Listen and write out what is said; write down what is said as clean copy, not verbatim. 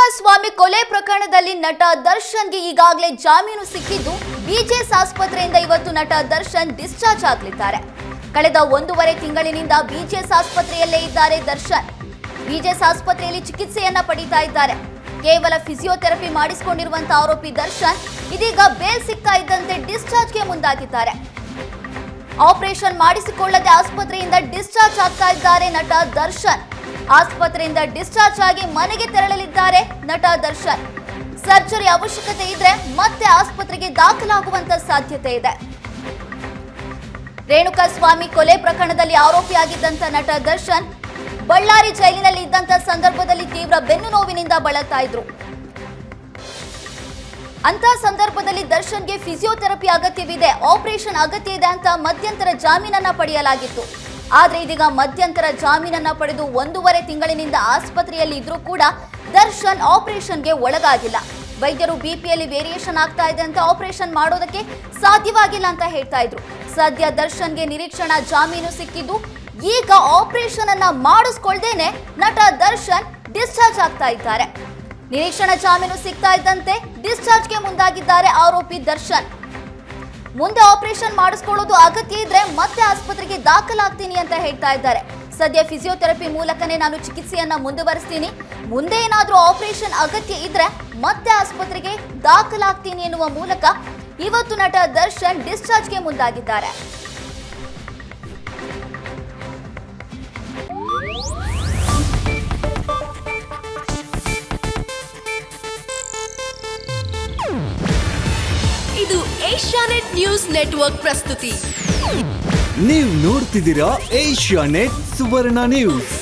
ರೇಣುಕಾಸ್ವಾಮಿ ಕೊಲೆ ಪ್ರಕರಣದಲ್ಲಿ ನಟ ದರ್ಶನ್ಗೆ ಈಗಾಗಲೇ ಜಾಮೀನು ಸಿಕ್ಕಿದ್ದು ಬಿಜೆಎಸ್ ಆಸ್ಪತ್ರೆಯಿಂದ ಇವತ್ತು ನಟ ದರ್ಶನ್ ಡಿಸ್ಚಾರ್ಜ್ ಆಗಲಿದ್ದಾರೆ. ಕಳೆದ 1.5 ತಿಂಗಳಿನಿಂದ ಬಿಜೆಎಸ್ ಆಸ್ಪತ್ರೆಯಲ್ಲೇ ಇದ್ದಾರೆ ದರ್ಶನ್. ಬಿಜೆಎಸ್ ಆಸ್ಪತ್ರೆಯಲ್ಲಿ ಚಿಕಿತ್ಸೆಯನ್ನ ಪಡಿತಾ ಇದ್ದಾರೆ. ಕೇವಲ ಫಿಸಿಯೋಥೆರಪಿ ಮಾಡಿಸಿಕೊಂಡಿರುವಂತ ಆರೋಪಿ ದರ್ಶನ್ ಇದೀಗ ಬೇಲ್ ಸಿಗ್ತಾ ಇದ್ದಂತೆ ಡಿಸ್ಚಾರ್ಜ್ಗೆ ಮುಂದಾಗಿದ್ದಾರೆ. ಆಪರೇಷನ್ ಮಾಡಿಸಿಕೊಳ್ಳದೆ ಆಸ್ಪತ್ರೆಯಿಂದ ಡಿಸ್ಚಾರ್ಜ್ ಆಗ್ತಾ ಇದ್ದಾರೆ ನಟ ದರ್ಶನ್. ಆಸ್ಪತ್ರೆಯಿಂದ ಡಿಸ್ಚಾರ್ಜ್ ಆಗಿ ಮನೆಗೆ ತೆರಳಲಿದ್ದಾರೆ ನಟ ದರ್ಶನ್. ಸರ್ಜರಿ ಅವಶ್ಯಕತೆ ಇದ್ರೆ ಮತ್ತೆ ಆಸ್ಪತ್ರೆಗೆ ದಾಖಲಾಗುವಂತ ಸಾಧ್ಯತೆ ಇದೆ. ರೇಣುಕಾಸ್ವಾಮಿ ಕೊಲೆ ಪ್ರಕರಣದಲ್ಲಿ ಆರೋಪಿಯಾಗಿದ್ದಂತ ನಟ ದರ್ಶನ್ ಬಳ್ಳಾರಿ ಜೈಲಿನಲ್ಲಿ ಇದ್ದಂತ ಸಂದರ್ಭದಲ್ಲಿ ತೀವ್ರ ಬೆನ್ನು ನೋವಿನಿಂದ ಬಳಲ್ತಾ ಇದ್ರು. ಅಂತ ಸಂದರ್ಭದಲ್ಲಿ ದರ್ಶನ್ಗೆ ಫಿಸಿಯೋಥೆರಪಿ ಅಗತ್ಯವಿದೆ, ಆಪರೇಷನ್ ಅಗತ್ಯ ಇದೆ ಅಂತ ಮಧ್ಯಂತರ ಜಾಮೀನನ್ನ ಪಡೆಯಲಾಗಿತ್ತು. ಆದ್ರೆ ಇದೀಗ ಮಧ್ಯಂತರ ಜಾಮೀನನ್ನ ಪಡೆದು 1.5 ತಿಂಗಳಿನಿಂದ ಆಸ್ಪತ್ರೆಯಲ್ಲಿ ಇದ್ರೂ ಕೂಡ ದರ್ಶನ್ ಆಪರೇಷನ್ಗೆ ಒಳಗಾಗಿಲ್ಲ. ವೈದ್ಯರು ಬಿಪಿಯಲ್ಲಿ ವೇರಿಯೇಷನ್ ಆಗ್ತಾ ಇದೆ ಅಂತ ಆಪರೇಷನ್ ಮಾಡೋದಕ್ಕೆ ಸಾಧ್ಯವಾಗಿಲ್ಲ ಅಂತ ಹೇಳ್ತಾ ಇದ್ರು. ಸದ್ಯ ದರ್ಶನ್ಗೆ ನಿರೀಕ್ಷಣಾ ಜಾಮೀನು ಸಿಕ್ಕಿದ್ದು ಈಗ ಆಪರೇಷನ್ ಅನ್ನ ಮಾಡಿಸ್ಕೊಳ್ದೇನೆ ನಟ ದರ್ಶನ್ ಡಿಸ್ಚಾರ್ಜ್ ಆಗ್ತಾ ಇದ್ದಾರೆ. ನಿರೀಕ್ಷಣಾ ಜಾಮೀನು ಸಿಗ್ತಾ ಇದ್ದಂತೆ ಡಿಸ್ಚಾರ್ಜ್ಗೆ ಮುಂದಾಗಿದ್ದಾರೆ ಆರೋಪಿ ದರ್ಶನ್. ಮುಂದೆ ಆಪರೇಷನ್ ಮಾಡಿಸ್ಕೊಳ್ಳೋದು ಅಗತ್ಯ ಇದ್ರೆ ಮತ್ತೆ ಆಸ್ಪತ್ರೆಗೆ ದಾಖಲಾಗ್ತೀನಿ ಅಂತ ಹೇಳ್ತಾ ಇದ್ದಾರೆ. ಸದ್ಯ ಫಿಸಿಯೋಥೆರಪಿ ಮೂಲಕನೇ ನಾನು ಚಿಕಿತ್ಸೆಯನ್ನ ಮುಂದುವರಿಸ್ತೀನಿ, ಮುಂದೆ ಏನಾದ್ರೂ ಆಪರೇಷನ್ ಅಗತ್ಯ ಇದ್ರೆ ಮತ್ತೆ ಆಸ್ಪತ್ರೆಗೆ ದಾಖಲಾಗ್ತೀನಿ ಎನ್ನುವ ಮೂಲಕ ಇವತ್ತು ನಟ ದರ್ಶನ್ ಡಿಸ್ಚಾರ್ಜ್ಗೆ ಮುಂದಾಗಿದ್ದಾರೆ. ಇದು ಏಷ್ಯಾನೆಟ್ ನ್ಯೂಸ್ ನೆಟ್ವರ್ಕ್ ಪ್ರಸ್ತುತಿ. ನೀವು ನೋಡ್ತಿದ್ದೀರಾ ಏಷ್ಯಾನೆಟ್ ಸುವರ್ಣ ನ್ಯೂಸ್.